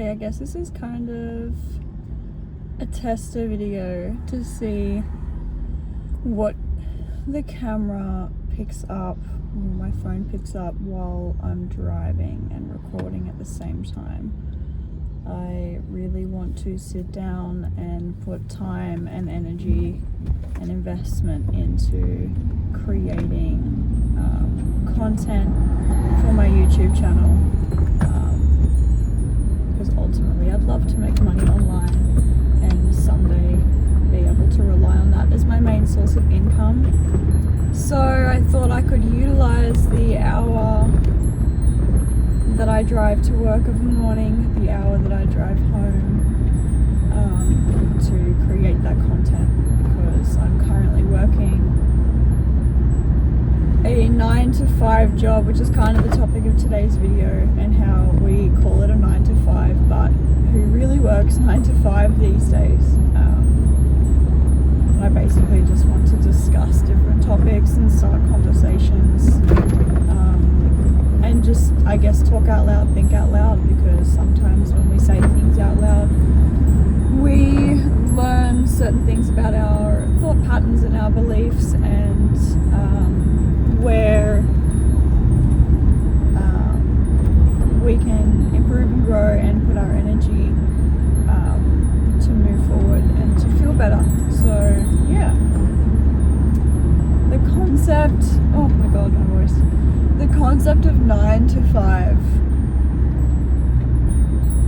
I guess this is kind of a tester video to see what the camera picks up, my phone picks up while I'm driving and recording at the same time. I really want to sit down and put time and energy and investment into creating content for my YouTube channel, because ultimately I'd love to make money online and someday be able to rely on that as my main source of income. So I thought I could utilize the hour that I drive to work of the morning, the hour that I drive home, to create that content, because I'm currently working a 9 to 5 job, which is kind of the topic of today's video, and how we call it a 9 to 5, but who really works 9 to 5 these days? I basically just want to discuss different topics and start conversations, and just, I guess, talk out loud, think out loud, because sometimes when we say things out loud, we learn certain things about our thought patterns and our beliefs, and where we can improve and grow and put our energy to move forward and to feel better. So yeah, the concept, oh my god, my voice, the concept of 9 to 5.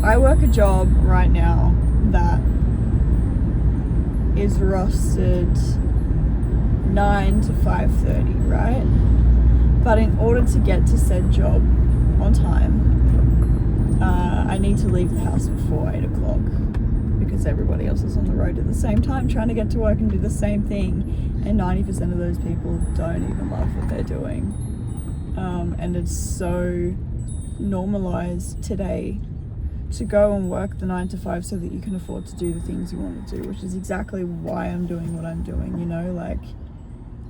I work a job right now that is rostered 9 to 5:30, right? But in order to get to said job on time, I need to leave the house before 8 o'clock, because everybody else is on the road at the same time trying to get to work and do the same thing, and 90% of those people don't even love what they're doing. And it's so normalized today to go and work the 9 to 5 so that you can afford to do the things you want to do, which is exactly why I'm doing what I'm doing, you know, like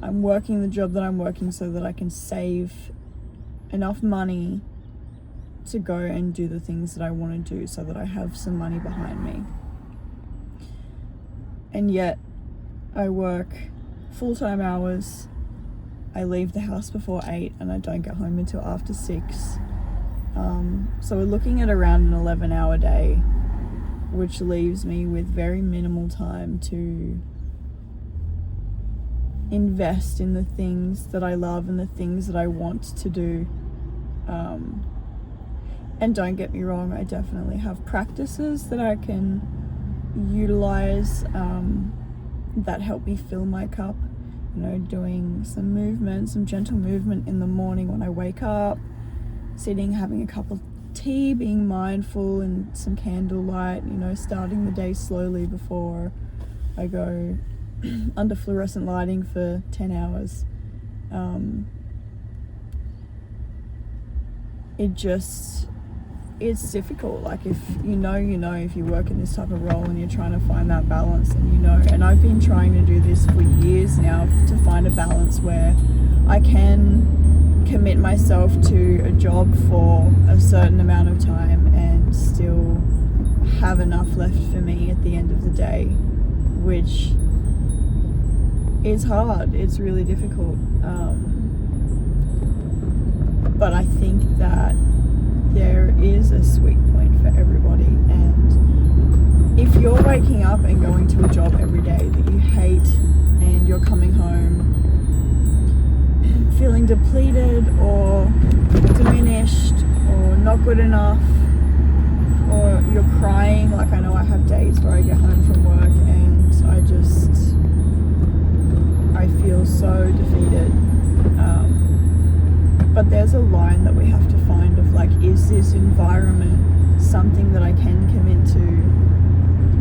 I'm working the job that I'm working so that I can save enough money to go and do the things that I want to do, so that I have some money behind me. And yet I work full-time hours, I leave the house before 8 and I don't get home until after 6. So we're looking at around an 11-hour day, which leaves me with very minimal time to invest in the things that I love and the things that I want to do. And don't get me wrong, I definitely have practices that I can utilize that help me fill my cup. You know, doing some movement, some gentle movement in the morning when I wake up, sitting, having a cup of tea, being mindful, and some candlelight, you know, starting the day slowly before I go under fluorescent lighting for 10 hours. It's difficult. Like, if you know, if you work in this type of role and you're trying to find that balance, and you know, and I've been trying to do this for years now, to find a balance where I can commit myself to a job for a certain amount of time and still have enough left for me at the end of the day, which is hard. It's really difficult. But I think that there is a sweet point for everybody, and if you're waking up and going to a job every day that you hate, and you're coming home feeling depleted or diminished or not good enough, or you're crying, like I know I have days where I get home from work and I feel so defeated. But there's a line that we have to find of, like, is this environment something that I can commit to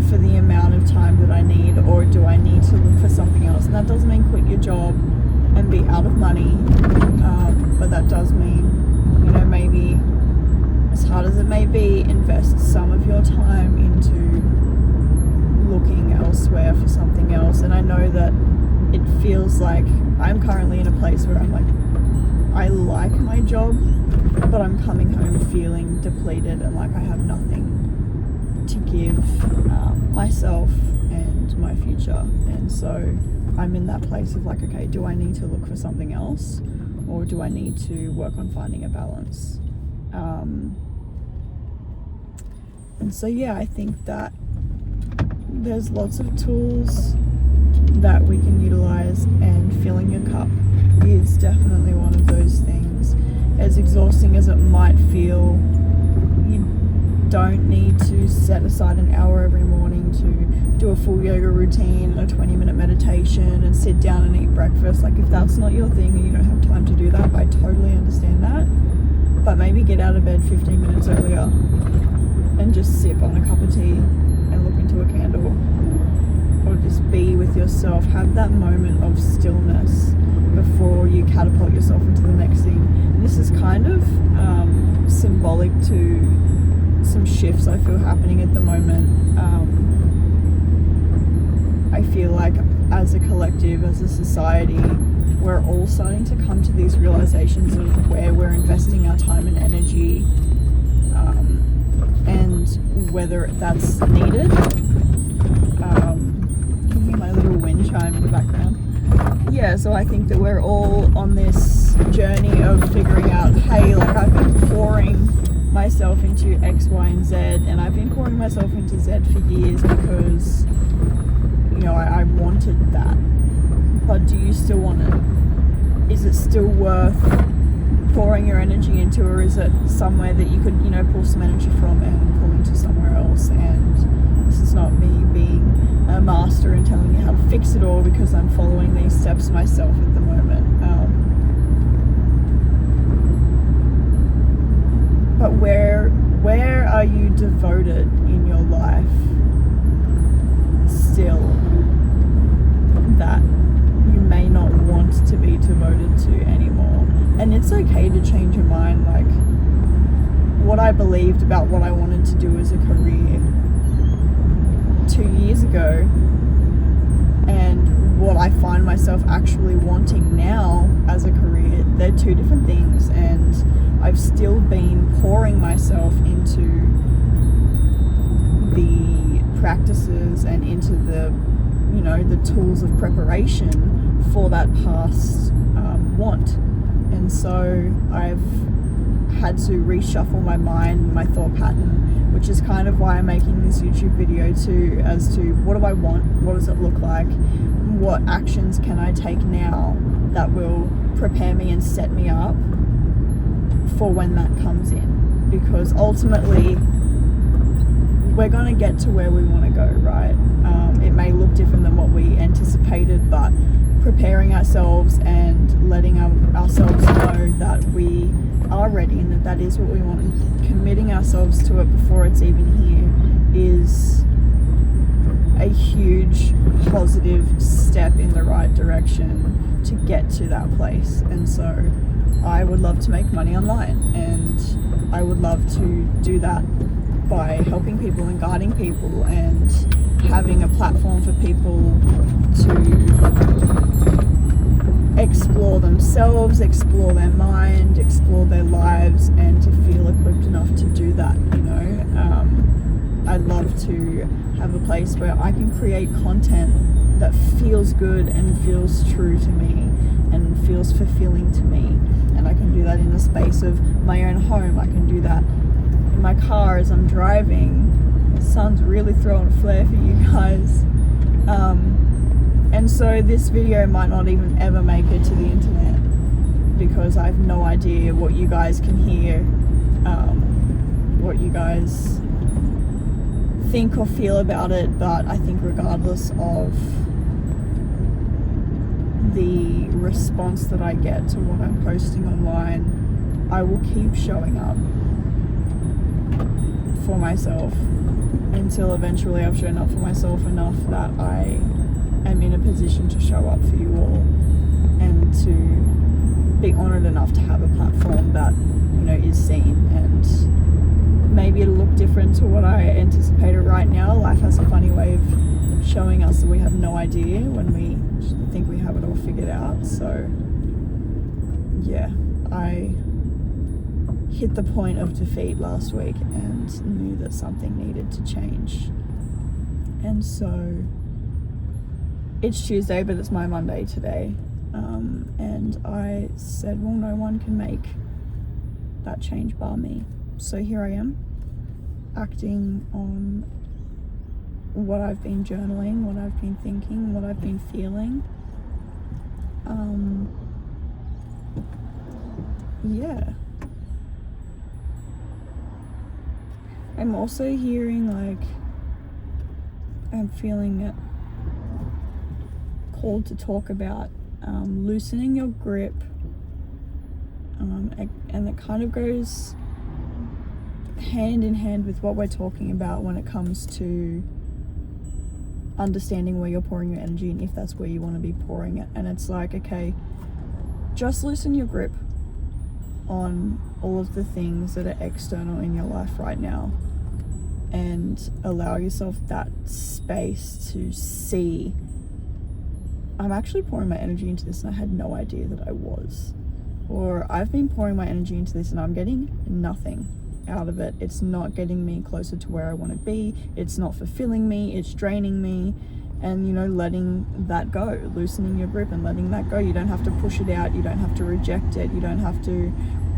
for the amount of time that I need, or do I need to look for something else? And that doesn't mean quit your job and be out of money, but that does mean, you know, maybe, as hard as it may be, invest some of your time into looking elsewhere for something else. And I know that it feels like I'm currently in a place where I'm like, I like my job, but I'm coming home feeling depleted and like I have nothing to give myself and my future. And so I'm in that place of like, okay, do I need to look for something else, or do I need to work on finding a balance? And so yeah, I think that there's lots of tools that we can utilize, and filling your cup is definitely one of those things. As exhausting as it might feel, you don't need to set aside an hour every morning to do a full yoga routine, a 20-minute meditation, and sit down and eat breakfast. Like, if that's not your thing and you don't have time to do that, I totally understand that. But maybe get out of bed 15 minutes earlier and just sip on a cup of tea and look into a candle, or just be with yourself. Have that moment of stillness before you catapult yourself into the next thing. And this is kind of symbolic to some shifts I feel happening at the moment. I feel like as a collective, as a society, we're all starting to come to these realizations of where we're investing our time and energy, and whether that's needed. You hear my little wind chime in the background. Yeah, so I think that we're all on this journey of figuring out, hey, like, I've been pouring myself into X, Y, and Z, and I've been pouring myself into Z for years because, you know, I wanted that. But do you still want it? Is it still worth pouring your energy into, or is it somewhere that you could, you know, pull some energy from and pull into somewhere else? And this is not me being a master and telling you how to fix it all, because I'm following these steps myself at the moment. But where are you devoted in your life still that you may not want to be devoted to anymore? And it's okay to change your mind. Like, what I believed about what I wanted to do as a career 2 years ago, and what I find myself actually wanting now as a career, they're two different things. And I've still been pouring myself into the practices and into the, you know, the tools of preparation for that past want. And so I've had to reshuffle my mind and my thought pattern, which is kind of why I'm making this YouTube video too, as to what do I want, what does it look like, what actions can I take now that will prepare me and set me up for when that comes in. Because ultimately we're going to get to where we want to go, right? It may look different than what we anticipated, but preparing ourselves and letting ourselves know that we are ready and that is what we want, and committing ourselves to it before it's even here, is a huge positive step in the right direction to get to that place. And so I would love to make money online, and I would love to do that by helping people and guiding people and having a platform for people to explore themselves, explore their mind, explore their lives, and to feel equipped enough to do that, you know. I'd love to have a place where I can create content that feels good and feels true to me and feels fulfilling to me. And I can do that in the space of my own home. I can do that in my car as I'm driving. The sun's really throwing a flare for you guys. And so this video might not even ever make it to the internet, because I have no idea what you guys can hear, what you guys think or feel about it. But I think regardless of the response that I get to what I'm posting online, I will keep showing up for myself until eventually I've shown up for myself enough that I am in a position to show up for you all, and to be honoured enough to have a platform that, you know, is seen. And maybe it'll look different to what I anticipated right now. Life has a funny way of showing us that we have no idea when we think we have it all figured out. So yeah, I hit the point of defeat last week and knew that something needed to change. And so it's Tuesday, but it's my Monday today. And I said, well, no one can make that change bar me. So here I am, acting on what I've been journaling, what I've been thinking, what I've been feeling. Yeah. I'm also hearing I'm feeling it called to talk about loosening your grip, and it kind of goes hand in hand with what we're talking about when it comes to understanding where you're pouring your energy and if that's where you want to be pouring it. And it's like, okay, just loosen your grip on all of the things that are external in your life right now and allow yourself that space to see, I'm actually pouring my energy into this and I had no idea that I was. Or I've been pouring my energy into this and I'm getting nothing out of it. It's not getting me closer to where I want to be. It's not fulfilling me. It's draining me. And, letting that go, loosening your grip and letting that go. You don't have to push it out. You don't have to reject it. You don't have to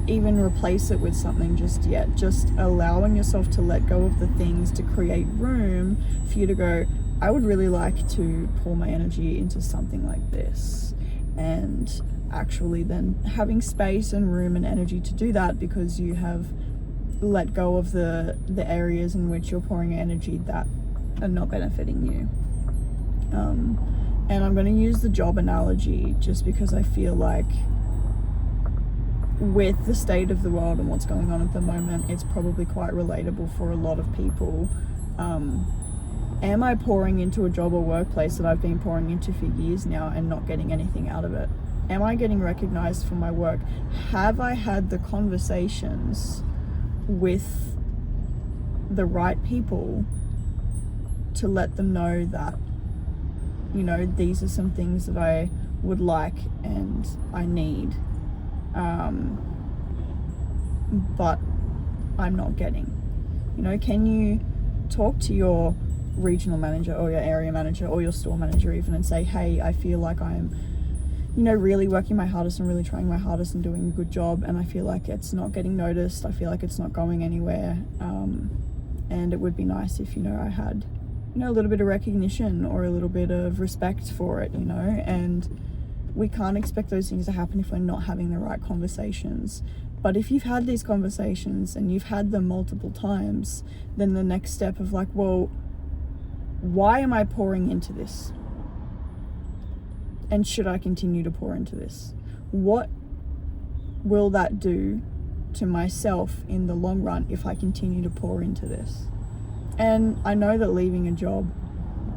even replace it with something just yet. Just allowing yourself to let go of the things to create room for you to go, I would really like to pour my energy into something like this. And actually then having space and room and energy to do that because you have let go of the areas in which you're pouring energy that are not benefiting you. And I'm going to use the job analogy just because I feel like with the state of the world and what's going on at the moment, it's probably quite relatable for a lot of people. Am I pouring into a job or workplace that I've been pouring into for years now and not getting anything out of it? Am I getting recognized for my work? Have I had the conversations with the right people to let them know that, these are some things that I would like and I need, but I'm not getting? Can you talk to your regional manager or your area manager or your store manager even and say, hey, I feel like I'm really working my hardest and really trying my hardest and doing a good job, and I feel like it's not getting noticed. I feel like it's not going anywhere, and it would be nice if I had a little bit of recognition or a little bit of respect for it, and we can't expect those things to happen if we're not having the right conversations. But if you've had these conversations and you've had them multiple times, then the next step of well, why am I pouring into this? And should I continue to pour into this? What will that do to myself in the long run if I continue to pour into this? And I know that leaving a job,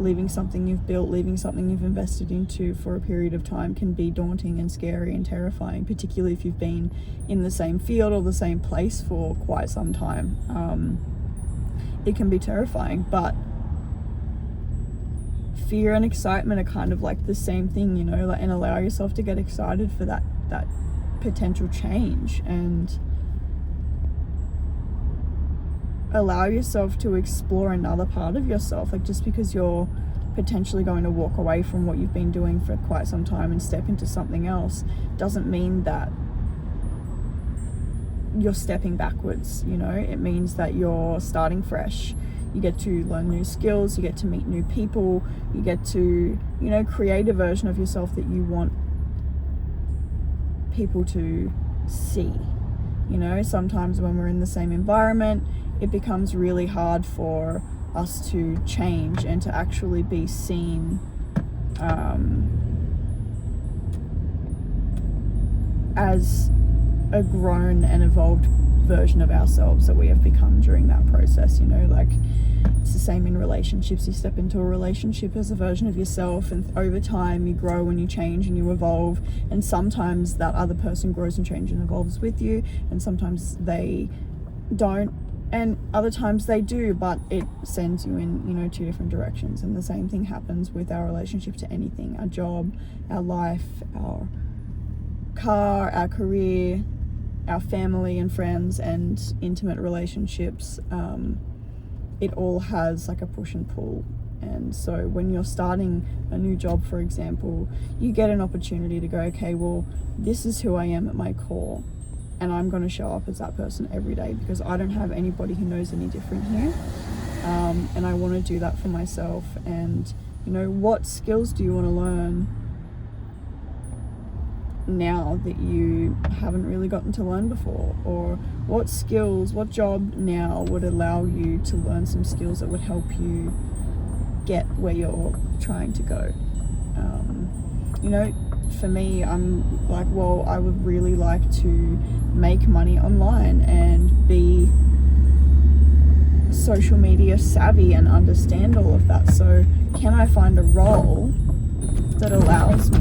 leaving something you've built, leaving something you've invested into for a period of time can be daunting and scary and terrifying, particularly if you've been in the same field or the same place for quite some time. It can be terrifying, but fear and excitement are kind of like the same thing, and allow yourself to get excited for that potential change and allow yourself to explore another part of yourself. Just because you're potentially going to walk away from what you've been doing for quite some time and step into something else doesn't mean that you're stepping backwards. It means that you're starting fresh. You get to learn new skills, you get to meet new people, you get to, create a version of yourself that you want people to see. Sometimes when we're in the same environment, it becomes really hard for us to change and to actually be seen as a grown and evolved version of ourselves that we have become during that process. It's the same in relationships. You step into a relationship as a version of yourself, and over time you grow and you change and you evolve, and sometimes that other person grows and changes and evolves with you, and sometimes they don't, and other times they do, but it sends you in two different directions. And the same thing happens with our relationship to anything: our job, our life, our car, our career, our family and friends and intimate relationships, it all has like a push and pull. And so when you're starting a new job, for example, you get an opportunity to go, okay, well, this is who I am at my core, and I'm going to show up as that person every day because I don't have anybody who knows any different here. And I want to do that for myself. And, you know, what skills do you want to learn now that you haven't really gotten to learn before? Or what job now would allow you to learn some skills that would help you get where you're trying to go? You know, for me, I'm like, well, I would really like to make money online and be social media savvy and understand all of that. So can I find a role that allows me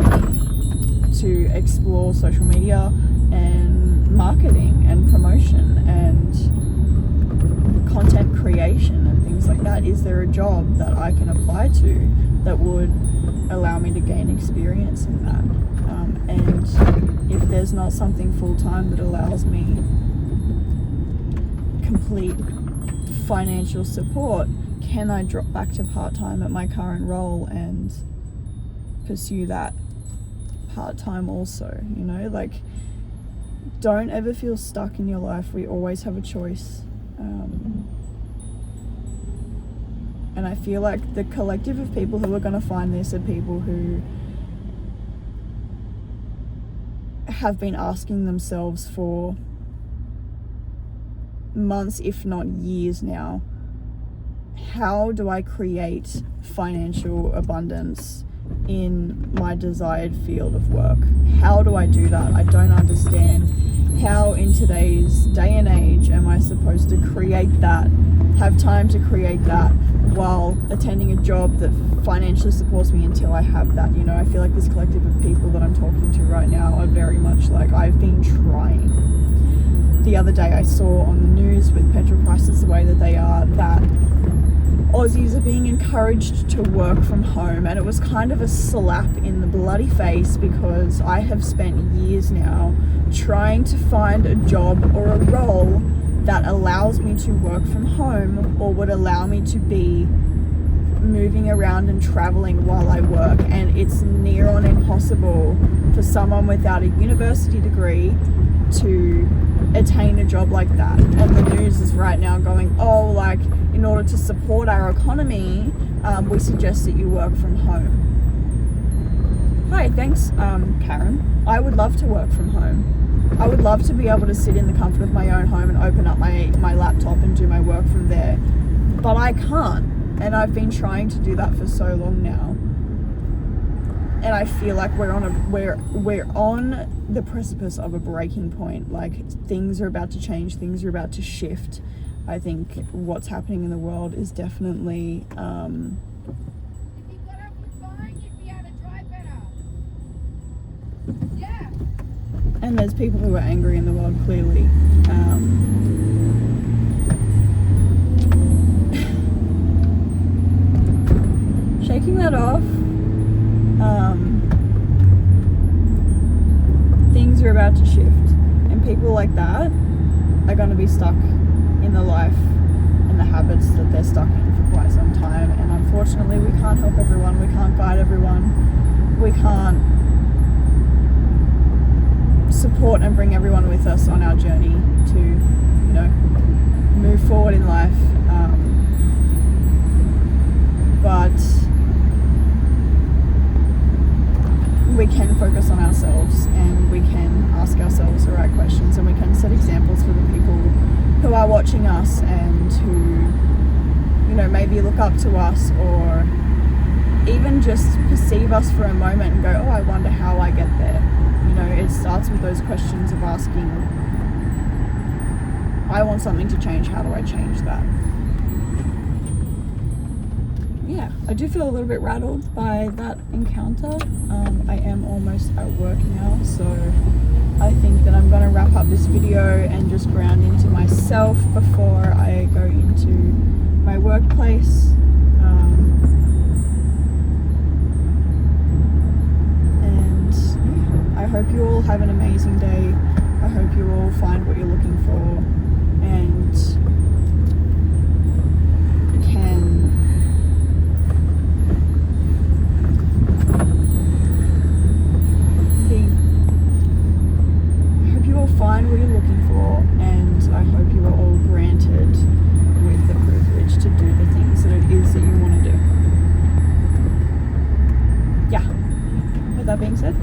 to explore social media and marketing and promotion and content creation and things like that? Is there a job that I can apply to that would allow me to gain experience in that? And if there's not something full-time that allows me complete financial support, can I drop back to part-time at my current role and pursue that part-time also? You know, like, don't ever feel stuck in your life. We always have a choice. And I feel like the collective of people who are going to find this are people who have been asking themselves for months, if not years now, how do I create financial abundance in my desired field of work? How do I do that? I don't understand how in today's day and age am I supposed to create that, have time to create that while attending a job that financially supports me until I have that. You know, I feel like this collective of people that I'm talking to right now are very much like, I've been trying. The other day I saw on the news with petrol prices the way that they are, that Aussies are being encouraged to work from home, and it was kind of a slap in the bloody face because I have spent years now trying to find a job or a role that allows me to work from home or would allow me to be moving around and traveling while I work, and it's near on impossible for someone without a university degree to attain a job like that. And the news is right now going, oh, like, in order to support our economy, we suggest that you work from home. Hi, thanks, Karen. I would love to work from home. I would love to be able to sit in the comfort of my own home and open up my laptop and do my work from there. But I can't. And I've been trying to do that for so long now. And I feel like we're on the precipice of a breaking point. Like, things are about to change, things are about to shift. I think what's happening in the world is definitely If you got up with fine, you'd be able to drive better. Yeah. and there's people who are angry in the world, clearly. Shaking that off, things are about to shift, and people like that are going to be stuck in the life and the habits that they're stuck in for quite some time. And unfortunately, we can't help everyone, we can't guide everyone, we can't support and bring everyone with us on our journey to, you know, move forward in life. But we can focus on ourselves, and we can ask ourselves the right questions, and we can set examples for the people who are watching us and who, you know, maybe look up to us, or even just perceive us for a moment and go, oh, I wonder how I get there. You know, it starts with those questions of asking, I want something to change, how do I change that? Yeah, I do feel a little bit rattled by that encounter. I am almost at work now, so I think that I'm going to wrap up this video and just ground into myself before I go into my workplace. And yeah, I hope you all have an amazing day. I hope you all find what you're looking for and can find what you're looking for, and I hope you are all granted with the privilege to do the things that it is that you want to do. Yeah, with that being said,